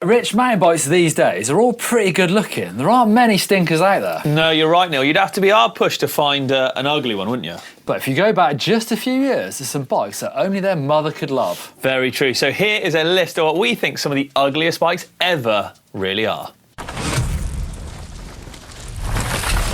Rich, mountain bikes these days are all pretty good looking. There aren't many stinkers out there. No, you're right, Neil. You'd have to be hard pushed to find an ugly one, wouldn't you? But if you go back just a few years, there's some bikes that only their mother could love. Very true. So here is a list of what we think some of the ugliest bikes ever really are.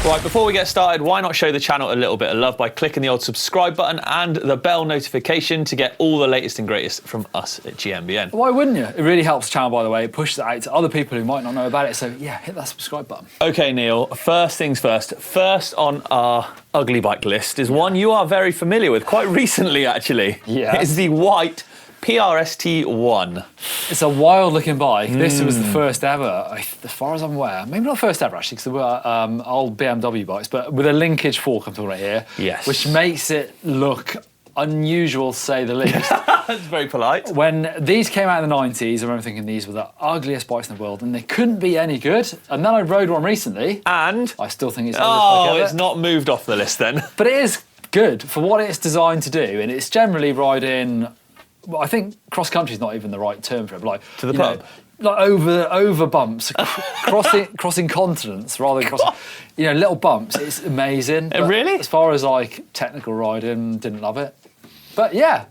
Right, before we get started, why not show the channel a little bit of love by clicking the old subscribe button and the bell notification to get all the latest and greatest from us at GMBN. Why wouldn't you? It really helps the channel, by the way. It pushes it out to other people who might not know about it. So yeah, hit that subscribe button. Okay, Neil, first things first. First on our ugly bike list is one you are very familiar with, quite recently actually. Yeah. It's the Whyte PRST-1. It's a wild looking bike. This was the first ever, as far as I'm aware. Maybe not first ever actually, because there were old BMW bikes, but with a linkage fork I'm talking about here. Yes. Which makes it look unusual to say the least. That's very polite. When these came out in the 90s, I remember thinking these were the ugliest bikes in the world and they couldn't be any good. And then I rode one recently. And? I still think it's the ugliest bike ever. It's not moved off the list then. But it is good for what it's designed to do. And it's generally riding, well, I think cross country is not even the right term for it, but like to the pub. Like over bumps, crossing continents rather than crossing, little bumps. It's amazing. Really? As far as like technical riding, didn't love it. But yeah,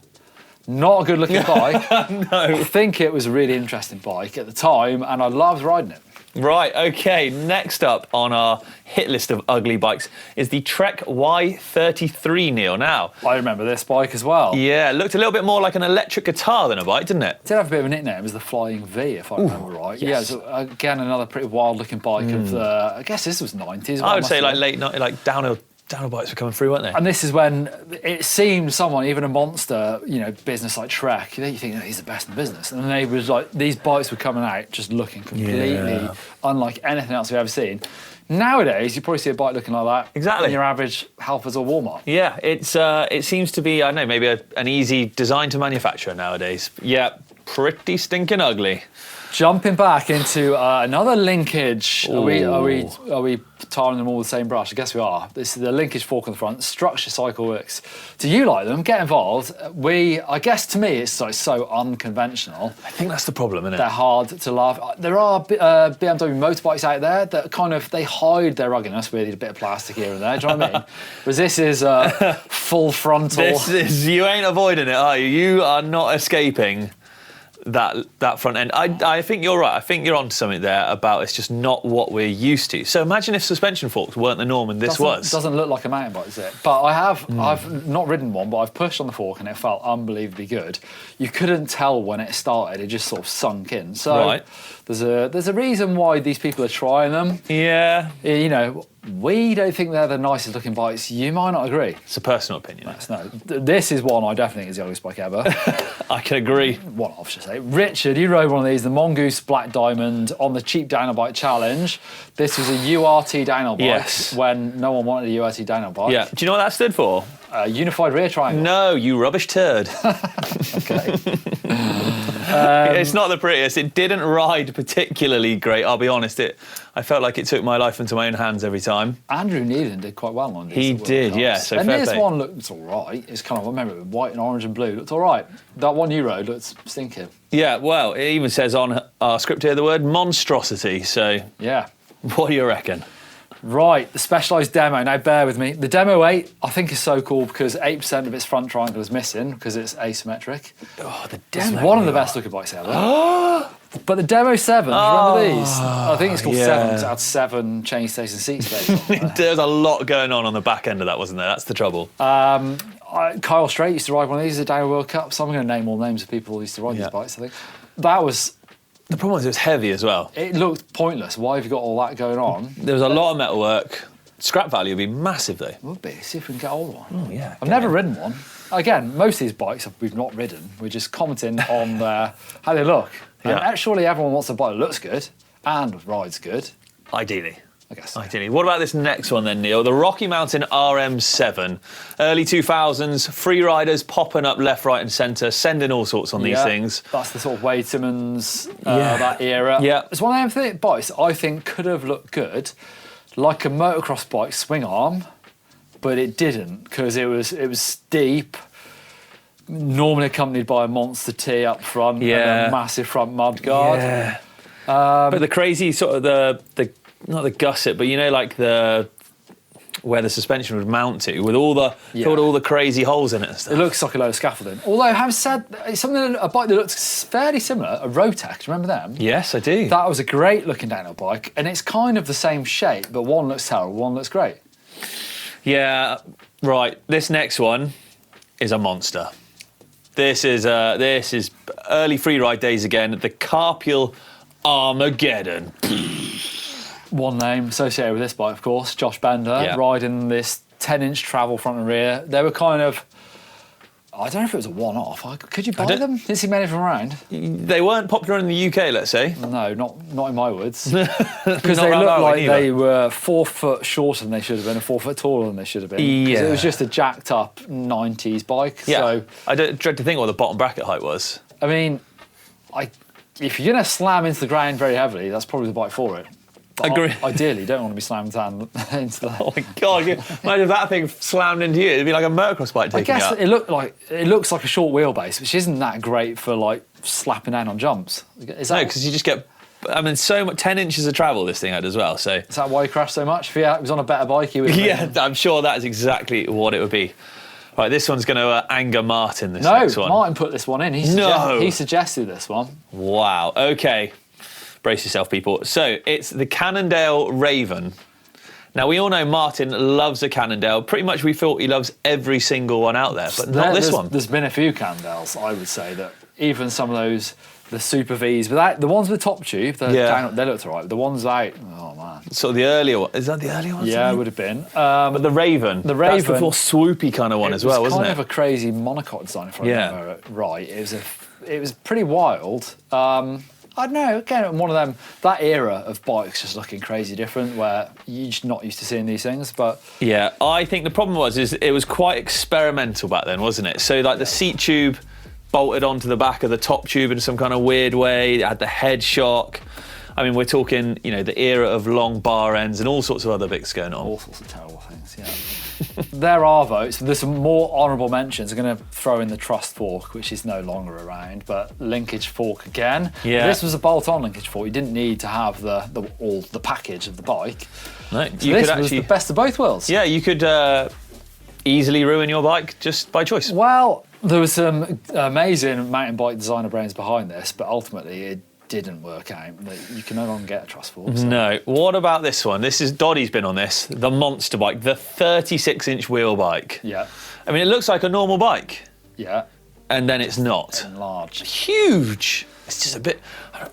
not a good looking bike. No. I think it was a really interesting bike at the time and I loved riding it. Right, okay, next up on our hit list of ugly bikes is the Trek Y33, Neil. Now, I remember this bike as well. yeah, it looked a little bit more like an electric guitar than a bike, didn't it? It did have a bit of a nickname, it was the Flying V, if I remember right. Yes. Yeah, so again, another pretty wild looking bike of the, I guess this was 90s. I would say like late night, like downhill bikes were coming through, weren't they? And this is when it seemed someone, even a monster, business like Trek, you think he's the best in the business. And then they was like, these bikes were coming out just looking completely unlike anything else we've ever seen. Nowadays, you probably see a bike looking like that. Exactly. In your average Halfords or Walmart. Yeah, it seems to be, I don't know, maybe an easy design to manufacture nowadays. Yeah, pretty stinking ugly. Jumping back into another linkage. Are we tarring them all with the same brush? I guess we are. This is the linkage fork on the front, Structure Cycleworks. Do you like them? Get involved. I guess to me it's so unconventional. I think that's the problem, isn't it? They're hard to love. There are BMW motorbikes out there that kind of, they hide their ugliness with a bit of plastic here and there. Do you know what I mean? Whereas this is full frontal. You ain't avoiding it, are you? You are not escaping that front end. I think you're right. I think you're onto something there about it's just not what we're used to. So imagine if suspension forks weren't the norm and this was. Doesn't look like a mountain bike, does it? But I've not ridden one, but I've pushed on the fork and it felt unbelievably good. You couldn't tell when it started, it just sort of sunk in. So right. There's a reason why these people are trying them. Yeah. We don't think they're the nicest looking bikes. You might not agree. It's a personal opinion. No, this is one I definitely think is the ugliest bike ever. I can agree. One off, should I say. Richard, you rode one of these, the Mongoose Black Diamond on the cheap downhill bike challenge. This was a URT downhill bike. Yes. When no one wanted a URT downhill bike. Yeah. Do you know what that stood for? Unified Rear Triangle. No, you rubbish turd. Okay. It's not the prettiest. It didn't ride particularly great, I'll be honest. I felt like it took my life into my own hands every time. Andrew Needham did quite well on this. He did, yeah. So and fair this play. one looked all right. It's kind of, I remember it, white and orange and blue. Looked all right. That one you rode looked stinking. Yeah, well, it even says on our script here the word monstrosity. So yeah. What do you reckon? Right, the Specialized demo. Now, bear with me. The Demo 8, I think, is so cool because 8% of its front triangle is missing because it's asymmetric. Oh, the Demo. It's one of the best looking bikes ever. But the Demo 7, do you remember these? I think it's called 7 because it had 7 change station seat space. There's a lot going on the back end of that, wasn't there? That's the trouble. Kyle Strait used to ride one of these at the Downhill World Cup, so I'm going to name all names of people who used to ride these bikes, I think. That was... The problem was it was heavy as well. It looked pointless. Why have you got all that going on? There was a lot of metalwork. Scrap value would be massive, though. Would be. See if we can get hold of one. Oh, yeah. I've never ridden one. Again, most of these bikes we've not ridden. We're just commenting on how they look. Yeah. And surely everyone wants a bike that looks good and rides good. Ideally. I guess. Ideally. What about this next one then, Neil? The Rocky Mountain RM7. Early 2000s, free riders popping up left, right and centre, sending all sorts on these things. That's the sort of Wade Simmons, that era. Yeah. It's one of them bikes I think could have looked good, like a motocross bike swing arm, but it didn't because it was steep, normally accompanied by a monster T up front and a massive front mudguard. Yeah. But the crazy sort of the not the gusset, but you know, like where the suspension would mount to, with all the crazy holes in it and stuff. It looks like a load of scaffolding. Although, having said, it's a bike that looks fairly similar, a Rotex, remember them? Yes, I do. That was a great looking downhill bike, and it's kind of the same shape, but one looks terrible, one looks great. Yeah, right. This next one is a monster. This is early free ride days again. The Karpiel Armageddon. One name associated with this bike, of course, Josh Bender, riding this 10-inch travel front and rear. They were kind of, I don't know if it was a one-off. Could you buy them? Didn't see many of them around. They weren't popular in the UK, let's say. No, not in my woods. Because they looked like they were 4 foot shorter than they should have been and 4 foot taller than they should have been. Yeah. It was just a jacked up 90s bike. Yeah. So, I dread to think what the bottom bracket height was. I mean, if you're going to slam into the ground very heavily, that's probably the bike for it. But agree. Ideally, you don't want to be slammed down into the... Oh my God, imagine if that thing slammed into you. It'd be like a motocross bike taking you out. It looks like a short wheelbase, which isn't that great for like slapping down on jumps. No, because you just get... I mean, so much, 10 inches of travel this thing had as well, so... Is that why he crashed so much? If he was on a better bike, he would... Yeah, I'm sure that is exactly what it would be. Right, this one's going to anger Martin, next one. No, Martin put this one in. He suggested this one. Wow, OK. Brace yourself, people. So, it's the Cannondale Raven. Now, we all know Martin loves a Cannondale. Pretty much we thought he loves every single one out there, but not this one. There's been a few Cannondales, I would say, that even some of those, the Super Vs, but the ones with top tube, they looked all right. The ones out, oh man. So the earlier one, is that the earlier one? Yeah, it would have been. But the Raven, that's the full swoopy kind of one as well, wasn't it? It was kind of a crazy monocoque design, if I remember right. It was pretty wild. I don't know, again, one of them, that era of bikes just looking crazy different, where you're just not used to seeing these things, but... Yeah, I think the problem is it was quite experimental back then, wasn't it? So, like, the seat tube bolted onto the back of the top tube in some kind of weird way, it had the head shock. I mean, we're talking, you know, the era of long bar ends and all sorts of other bits going on. All sorts of terrible things, yeah. There are votes. There's some more honourable mentions. I'm going to throw in the Trust fork, which is no longer around, but linkage fork again. Yeah. This was a bolt-on linkage fork. You didn't need to have the package of the bike. No, so this was the best of both worlds. Yeah, you could easily ruin your bike just by choice. Well, there was some amazing mountain bike designer brains behind this, but ultimately it didn't work out. You can no longer get a Trust fork. So. No. What about this one? Doddy's been on this. The Monster Bike, the 36-inch wheel bike. Yeah. I mean, it looks like a normal bike. Yeah. And then it's not. Enlarged. Huge. It's just a bit...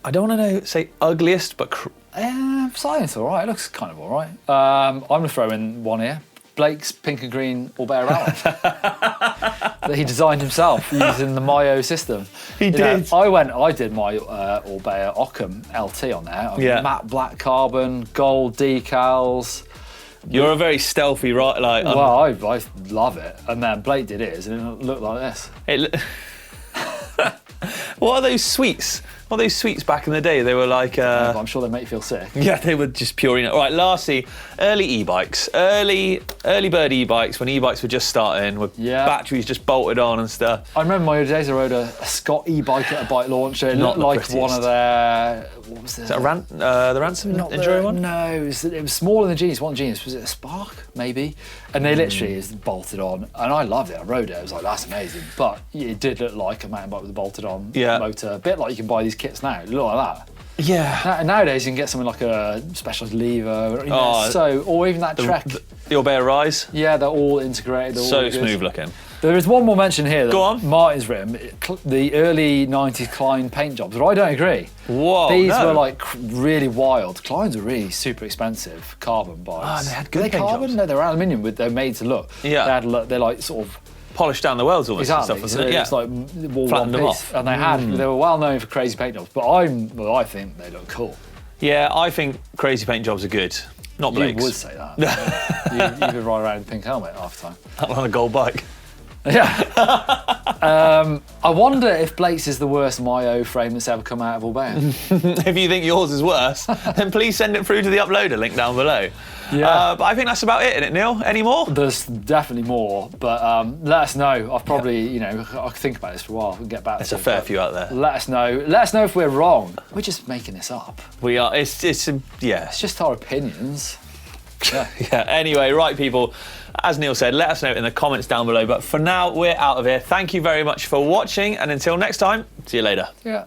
I don't want to say ugliest, but... Science, all right. It looks kind of all right. I'm going to throw in one here. Blake's pink and green Orbea that he designed himself using the Mayo system. He did. I did my Orbea Occam LT on there. Yeah. Matte black carbon, gold decals. You're a very stealthy, right? Like. Well, I love it. And then Blake did his, and it looked like this. What are those sweets? What are those sweets back in the day? They were like... I'm sure they make you feel sick. Yeah, they were just pure. All right, lastly, early e-bikes. Early bird e-bikes, when e-bikes were just starting, with batteries just bolted on and stuff. I remember my early days, I rode a Scott e-bike at a bike launcher. It looked like one of their... What was this? Is that the Ransom Enduro one? No, it was smaller than Genius. One Genius, was it a Spark? Maybe. And they literally is bolted on. And I loved it. I rode it. I was like, that's amazing. But it did look like a mountain bike with a bolted on motor. A bit like you can buy these kits now. It looked like that. Yeah. Nowadays you can get something like a specialised lever, or even that Trek. The Orbea Rise. Yeah, they're all integrated. They're so all smooth looking. There is one more mention here that Go on. Martin's written, the early 90s Klein paint jobs, but I don't agree. Whoa, These were like really wild. Klein's are really super expensive carbon bikes. Ah, they had good paint carbon? jobs. No, they're aluminium, they're made to look. Yeah. They're like sort of... Polished down the welds almost and stuff, wasn't it? It's like all flattened one them piece. off. And they were well known for crazy paint jobs, but I think they look cool. Yeah, I think crazy paint jobs are good. Not Blake's. You would say that. You could ride around in a pink helmet half the time. On a gold bike. Yeah. I wonder if Blake's is the worst Myo frame that's ever come out of Orbea. If you think yours is worse, then please send it through to the uploader link down below. Yeah. But I think that's about it, isn't it, Neil? Any more? There's definitely more, but let us know. I've probably, I think about this for a while and get back to it. There's a fair few out there. Let us know. Let us know if we're wrong. We're just making this up. We are. It's yeah. It's just our opinions. Yeah. Yeah. Anyway, right, people. As Neil said, let us know in the comments down below. But for now, we're out of here. Thank you very much for watching, and until next time, see you later. Yeah.